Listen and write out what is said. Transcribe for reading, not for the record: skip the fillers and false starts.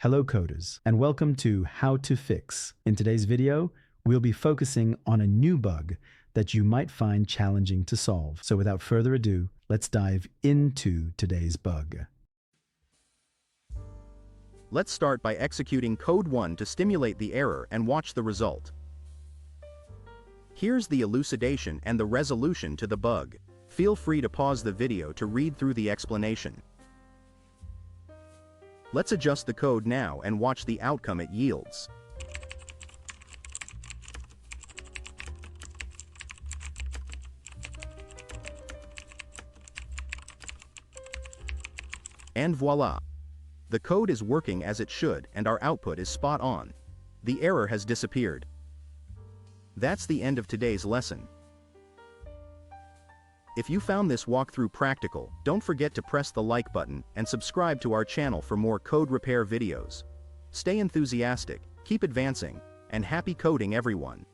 Hello coders, and welcome to How to Fix. In today's video, we'll be focusing on a new bug that you might find challenging to solve. So without further ado, let's dive into today's bug. Let's start by executing code 1 to stimulate the error and watch the result. Here's the elucidation and the resolution to the bug. Feel free to pause the video to read through the explanation. Let's adjust the code now and watch the outcome it yields. And voila! The code is working as it should and our output is spot on. The error has disappeared. That's the end of today's lesson. If you found this walkthrough practical, don't forget to press the like button and subscribe to our channel for more code repair videos. Stay enthusiastic, keep advancing, and happy coding everyone.